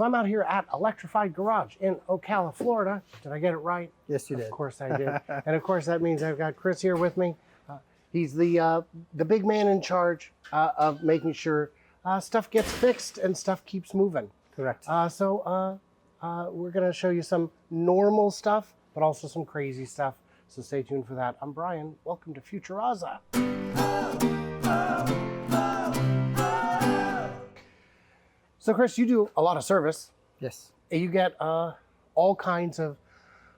So I'm out here at Electrified Garage in Ocala, Florida. Did I get it right? Yes, you did. Of course I did. And of course that means I've got Chris here with me. He's the big man in charge of making sure stuff gets fixed and stuff keeps moving. Correct. So we're going to show you some normal stuff, but also some crazy stuff. So stay tuned for that. I'm Brian. Welcome to Futuraza. So Chris, you do a lot of service. Yes. You get all kinds of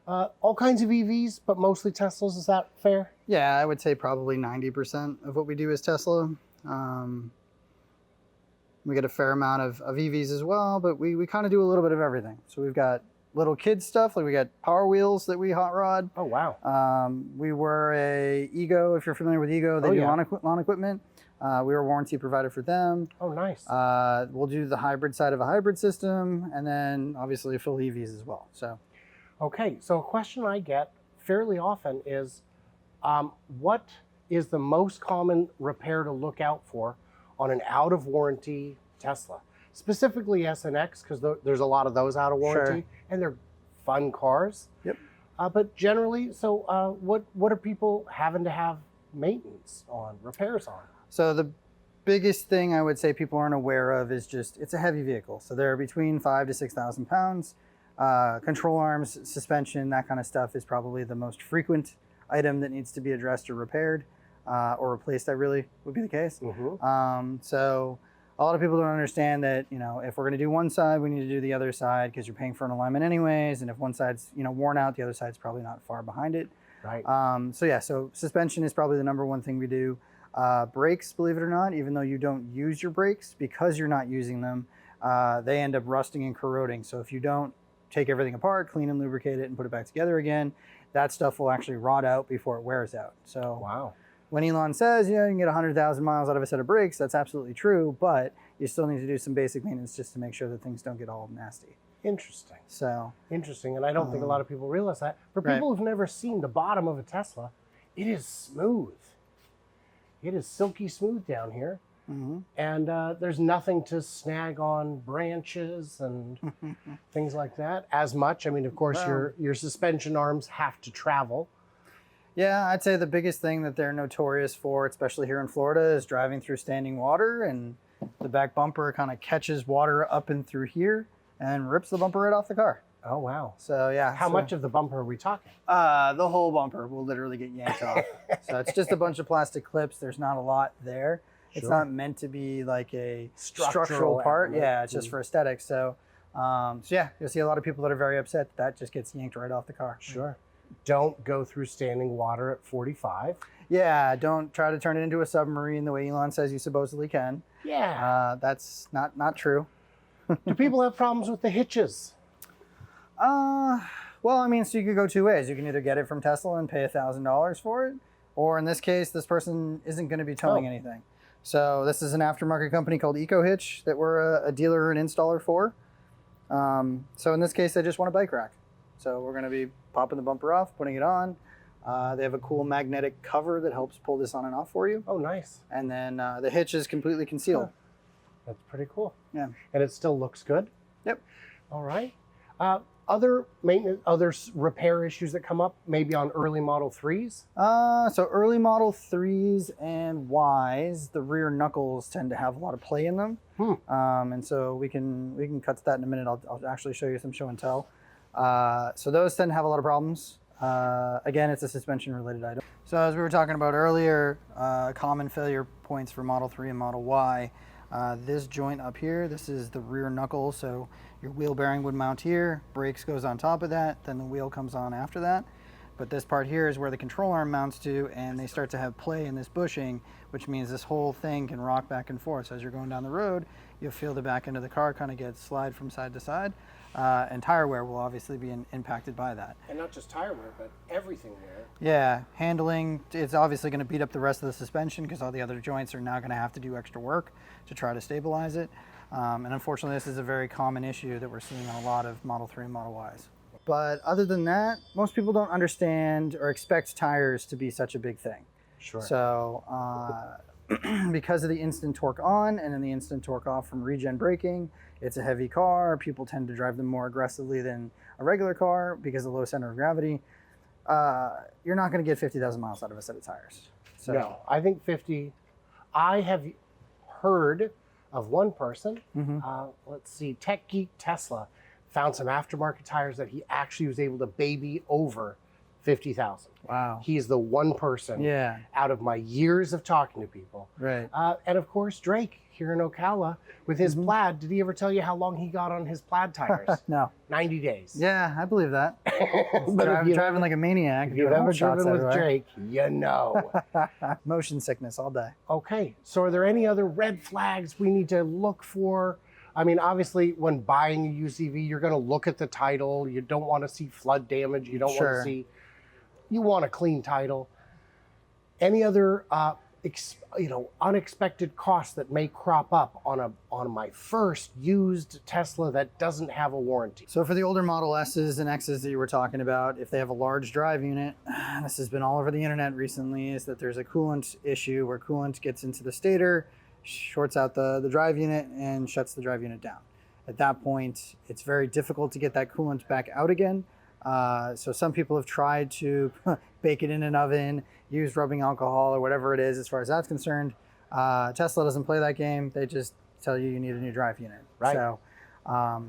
EVs, but mostly Teslas. Is that fair? Yeah, I would say probably 90% of what we do is Tesla. We get a fair amount of EVs as well, but we kind of do a little bit of everything. So we've got little kid stuff, like we got Power Wheels that we hot rod. Oh, wow. We were a Ego, if you're familiar with Ego, they do lawn equipment. We were a warranty provider for them. Oh, nice. We'll do the hybrid side of a hybrid system, and then obviously full EVs as well. So, okay, so a question I get fairly often is, what is the most common repair to look out for on an out of warranty Tesla? Specifically SNX, because there's a lot of those out of warranty, and they're fun cars. Yep. But generally, so what are people having to have maintenance on, repairs on? So the biggest thing I would say people aren't aware of is just, it's a heavy vehicle. So they're between 5,000 to 6,000 pounds. Control arms, suspension, that kind of stuff is probably the most frequent item that needs to be addressed or repaired or replaced. That really would be the case. Mm-hmm. So a lot of people don't understand that, you know, if we're going to do one side, we need to do the other side because you're paying for an alignment anyways. And if one side's, you know, worn out, the other side's probably not far behind it. Right. So suspension is probably the number one thing we do. Brakes, believe it or not, even though you don't use your brakes, because you're not using them, they end up rusting and corroding. So if you don't take everything apart, clean and lubricate it and put it back together again, that stuff will actually rot out before it wears out. So wow. When Elon says, you know, you can get 100,000 miles out of a set of brakes, that's absolutely true, but you still need to do some basic maintenance just to make sure that things don't get all nasty. Interesting. So interesting, and I don't think a lot of people realize that. For people who've never seen the bottom of a Tesla, it is smooth. It is silky smooth down here. Mm-hmm. And there's nothing to snag on branches and things like that as much. I mean, of course, your suspension arms have to travel. Yeah, I'd say the biggest thing that they're notorious for, especially here in Florida, is driving through standing water, and the back bumper kind of catches water up and through here and rips the bumper right off the car. Oh, wow. So, yeah. How much of the bumper are we talking? The whole bumper will literally get yanked off. So it's just a bunch of plastic clips. There's not a lot there. It's not meant to be like a structural part. Element. Yeah, it's just for aesthetics. So, yeah, you'll see a lot of people that are very upset that just gets yanked right off the car. Sure. Don't go through standing water at 45. Yeah, don't try to turn it into a submarine the way Elon says you supposedly can. Yeah. That's not true. Do people have problems with the hitches? Well, I mean, so you could go two ways. You can either get it from Tesla and pay $1,000 for it, or in this case, this person isn't going to be towing anything. So this is an aftermarket company called Eco Hitch that we're a dealer and installer for. So in this case, they just want a bike rack. So we're going to be popping the bumper off, putting it on. They have a cool magnetic cover that helps pull this on and off for you. Oh, nice. And then the hitch is completely concealed. Huh. That's pretty cool. Yeah. And it still looks good? Yep. All right. Other maintenance, repair issues that come up, maybe on early Model 3s? So early Model 3s and Ys, the rear knuckles tend to have a lot of play in them. And so we can cut to that in a minute. I'll actually show you some show and tell. So those tend to have a lot of problems. Again, it's a suspension related item. So as we were talking about earlier, common failure points for Model 3 and Model Y. This joint up here, this is the rear knuckle. So your wheel bearing would mount here, brakes goes on top of that, then the wheel comes on after that. But this part here is where the control arm mounts to, and they start to have play in this bushing, which means this whole thing can rock back and forth. So as you're going down the road, you'll feel the back end of the car kind of get slide from side to side. And tire wear will obviously be impacted by that. And not just tire wear, but everything wear. Yeah, handling, it's obviously going to beat up the rest of the suspension because all the other joints are now going to have to do extra work to try to stabilize it. And unfortunately, this is a very common issue that we're seeing on a lot of Model 3 and Model Ys. But other than that, most people don't understand or expect tires to be such a big thing. Sure. So because of the instant torque on and then the instant torque off from regen braking. It's a heavy car. People tend to drive them more aggressively than a regular car because of the low center of gravity. You're not going to get 50,000 miles out of a set of tires. So, no, I think 50. I have heard of one person, let's see, Tech Geek Tesla, found some aftermarket tires that he actually was able to baby over 50,000. wow. He's the one person Yeah, out of my years of talking to people. right. And of course, Drake here in Ocala with his Plaid. Did he ever tell you how long he got on his Plaid tires? No. 90 days. Yeah, I believe that. But Driving like a maniac. if you've doing ever home shots driven with everywhere. Drake, you know. Motion sickness all day. Okay, so are there any other red flags we need to look for? I mean, obviously, when buying a UCV, you're going to look at the title. You don't want to see flood damage. You don't want Sure. to see. You want a clean title. Any other, unexpected costs that may crop up on my first used Tesla that doesn't have a warranty? So for the older Model S's and X's that you were talking about, if they have a large drive unit, this has been all over the internet recently, is that there's a coolant issue where coolant gets into the stator, shorts out the drive unit, and shuts the drive unit down. At that point, it's very difficult to get that coolant back out again. So some people have tried to bake it in an oven, use rubbing alcohol or whatever it is as far as that's concerned. Tesla doesn't play that game. They just tell you need a new drive unit. Right.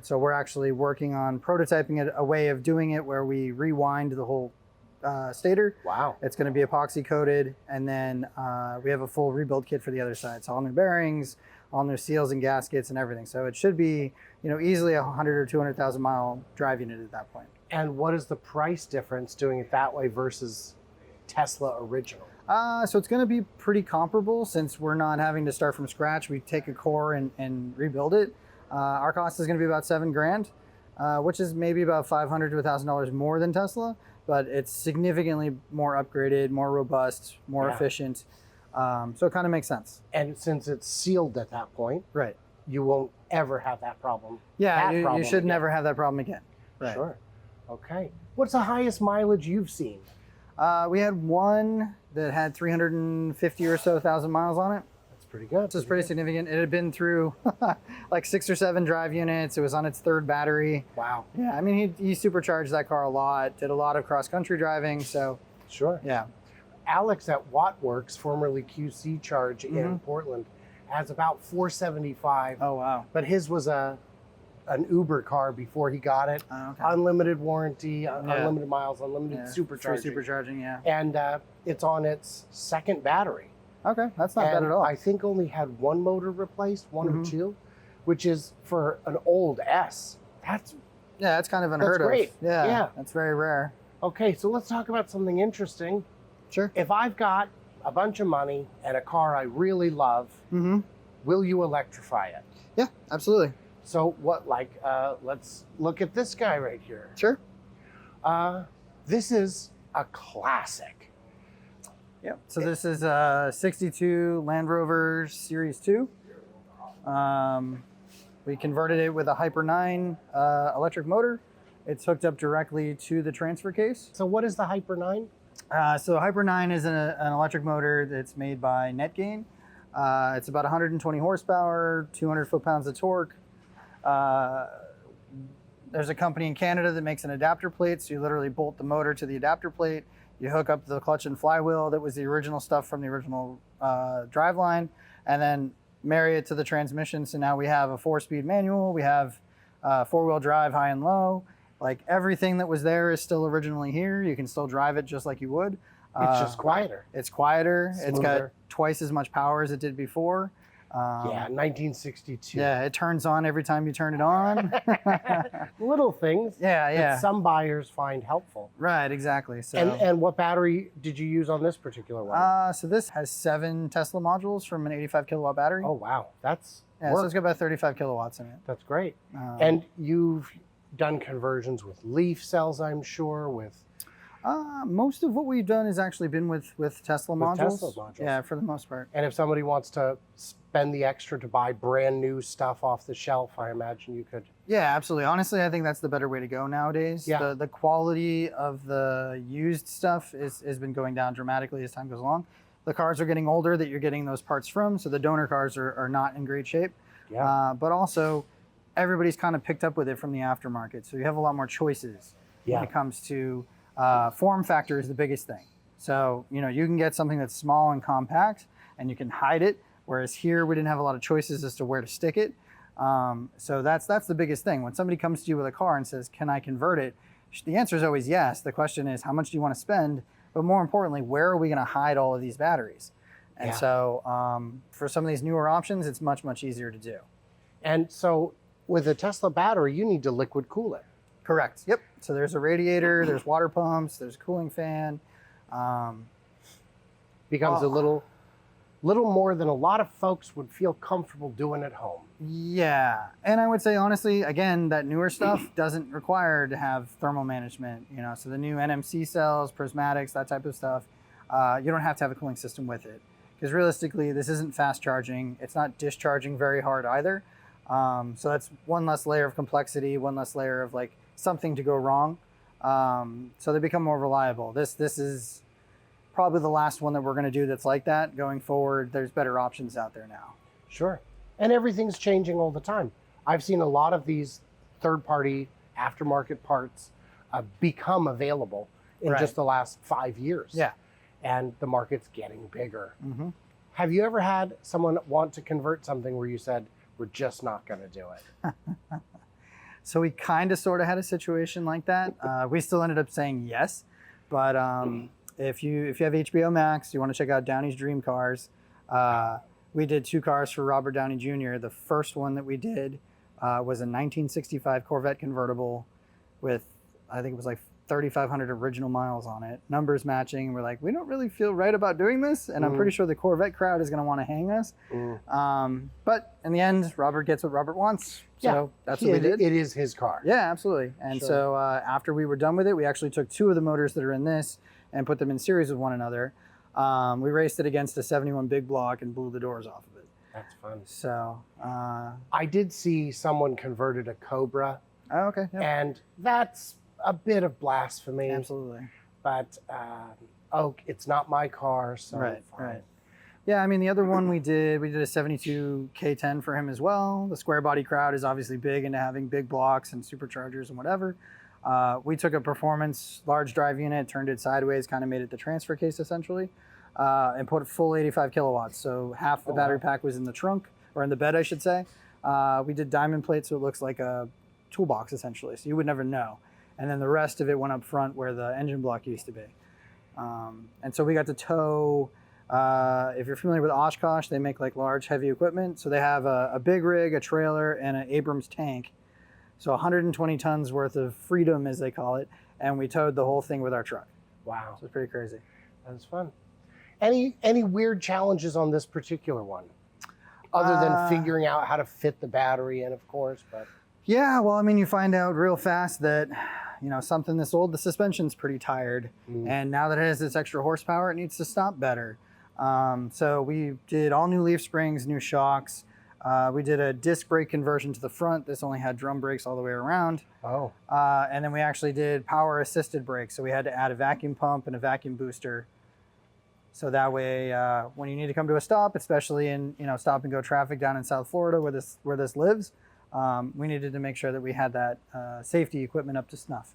So we're actually working on prototyping a way of doing it where we rewind the whole stator. Wow. It's going to be epoxy coated, and then we have a full rebuild kit for the other side. So all new bearings, all new seals and gaskets and everything. So it should be, easily a 100 or 200,000 mile drive unit at that point. And what is the price difference doing it that way versus Tesla original? So it's going to be pretty comparable since we're not having to start from scratch. We take a core and rebuild it. Our cost is going to be about $7,000, which is maybe about $500 to $1,000 more than Tesla, but it's significantly more upgraded, more robust, more efficient. So it kind of makes sense. And since it's sealed at that point, Right. you won't ever have that problem. Yeah, that you problem should again. never have that problem again. Right. Sure. Okay. What's the highest mileage you've seen? We had one that had 350 or so thousand miles on it. That's pretty good. This is pretty significant. It had been through like 6 or 7 drive units. It was on its 3rd battery. Wow. Yeah, I mean, he supercharged that car a lot, did a lot of cross-country driving, so Sure. yeah. Alex at Wattworks, formerly QC Charge in Portland, has about 475. Oh, wow. But his was an Uber car before he got it. Oh, okay. Unlimited warranty, unlimited miles, unlimited Free supercharging. supercharging, yeah. And it's on its 2nd battery. Okay, that's not bad And at all. I think only had one motor replaced, one or two, which is for an old S. That's Yeah, that's kind of unheard great. of. Yeah, Yeah. that's very rare. okay. So let's talk about something interesting. Sure. If I've got a bunch of money and a car I really love, will you electrify it? Yeah, absolutely. So let's look at this guy right here. Sure. This is a classic. Yeah. So this is a 62 Land Rover Series 2. We converted it with a Hyper 9 electric motor. It's hooked up directly to the transfer case. So what is the Hyper 9? So Hyper 9 is an electric motor that's made by NetGain. It's about 120 horsepower, 200 foot-pounds of torque. There's a company in Canada that makes an adapter plate, so you literally bolt the motor to the adapter plate. You hook up the clutch and flywheel that was the original stuff from the original driveline, and then marry it to the transmission. So now we have a 4-speed manual, we have 4-wheel drive high and low. Like everything that was there is still originally here. You can still drive it just like you would. It's just quieter. It's quieter. It's got Smoother. twice as much power as it did before. Yeah, 1962. Yeah, it turns on every time you turn it on. Little things Yeah, yeah. that some buyers find helpful. Right, exactly. So, And what battery did you use on this particular one? so this has 7 Tesla modules from an 85 kilowatt battery. Oh, wow. That's yeah, so work. it's got about 35 kilowatts in it. That's great. Um, And you've done conversions with leaf cells, I'm sure, with most of what we've done has actually been with Tesla With modules. Tesla modules. Yeah, for the most part. and if somebody wants to spend the extra to buy brand new stuff off the shelf, I imagine you could. Yeah, absolutely. Honestly, I think that's the better way to go nowadays. Yeah. The quality of the used stuff has been going down dramatically as time goes along. the cars are getting older that you're getting those parts from, so the donor cars are not in great shape. Yeah. But also, everybody's kind of picked up with it from the aftermarket, so you have a lot more choices when it comes to form factor is the biggest thing. So, you know, you can get something that's small and compact, and you can hide it, whereas here we didn't have a lot of choices as to where to stick it. So that's the biggest thing. When somebody comes to you with a car and says, can I convert it? The answer is always yes. The question is, how much do you want to spend? But more importantly, where are we going to hide all of these batteries? And so for some of these newer options, it's much, much easier to do. And so with a Tesla battery, you need to liquid cool it. Correct. Yep. So there's a radiator, there's water pumps, there's a cooling fan. Becomes a little more than a lot of folks would feel comfortable doing at home. Yeah. And I would say, honestly, again, that newer stuff doesn't require to have thermal management, you know, so the new NMC cells, prismatics, that type of stuff, you don't have to have a cooling system with it. Because realistically, this isn't fast charging. It's not discharging very hard either. So that's one less layer of complexity, one less layer of like something to go wrong. So they become more reliable. This is probably the last one that we're going to do that's like that. Going forward, there's better options out there now. Sure. And everything's changing all the time. I've seen a lot of these third-party aftermarket parts become available in just the last 5 years. Yeah. And the market's getting bigger. Mm-hmm. Have you ever had someone want to convert something where you said, we're just not going to do it? So we kind of sort of had a situation like that. We still ended up saying yes. But if you have HBO Max, you want to check out Downey's Dream Cars. We did 2 cars for Robert Downey Jr. The first one that we did was a 1965 Corvette convertible with, I think it was like 3,500 original miles on it, numbers matching. We're like, we don't really feel right about doing this, and I'm pretty sure the Corvette crowd is going to want to hang us. But in the end, Robert gets what Robert wants, so that's what we did. It is his car. Yeah, absolutely. And so after we were done with it, we actually took 2 of the motors that are in this and put them in series with one another. We raced it against a 71 big block and blew the doors off of it. That's fun. So I did see someone converted a Cobra, oh, okay, yeah. and that's a bit of blasphemy. Absolutely. But it's not my car, so Right, fine. right. Yeah, I mean, the other one we did a 72 K10 for him as well. The square body crowd is obviously big into having big blocks and superchargers and whatever. We took a performance large drive unit, turned it sideways, kind of made it the transfer case essentially, and put a full 85 kilowatts. So half the battery pack was in the trunk, or in the bed, I should say. We did diamond plate, so it looks like a toolbox essentially, so you would never know. And then the rest of it went up front where the engine block used to be. And so we got to tow, if you're familiar with Oshkosh, they make like large heavy equipment. So they have a big rig, a trailer, and an Abrams tank. So 120 tons worth of freedom, as they call it. And we towed the whole thing with our truck. Wow. So it's pretty crazy. That's fun. Any weird challenges on this particular one? Other than figuring out how to fit the battery in, of course, but... Yeah, well, I mean, you find out real fast that, you know, something this old, the suspension's pretty tired. And now that it has this extra horsepower, it needs to stop better. So we did all new leaf springs, new shocks. We did a disc brake conversion to the front. This only had drum brakes all the way around. Oh. And then we actually did power assisted brakes. So we had to add a vacuum pump and a vacuum booster. So that way, when you need to come to a stop, especially in, you know, stop and go traffic down in South Florida where this lives, we needed to make sure that we had that safety equipment up to snuff.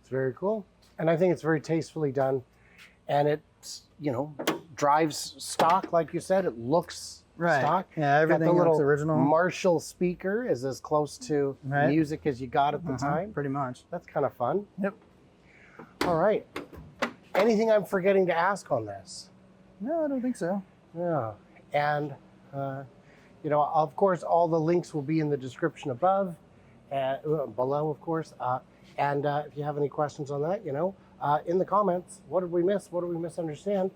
It's very cool. And I think it's very tastefully done. And it's, you know, drives stock, like you said. It looks stock. Yeah, everything looks little original. Marshall speaker is as close to music as you got at the time. Pretty much. That's kind of fun. Yep. All right. Anything I'm forgetting to ask on this? No, I don't think so. Yeah. And, you know, of course, all the links will be in the description above, below, of course. And if you have any questions on that, you know, in the comments, what did we miss? What did we misunderstand?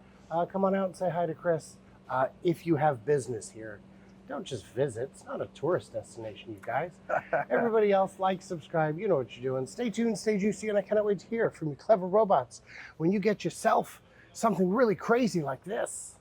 Come on out and say hi to Chris. If you have business here, don't just visit. It's not a tourist destination, you guys. Everybody else, like, subscribe. You know what you're doing. Stay tuned, stay juicy, and I cannot wait to hear from you clever robots when you get yourself something really crazy like this.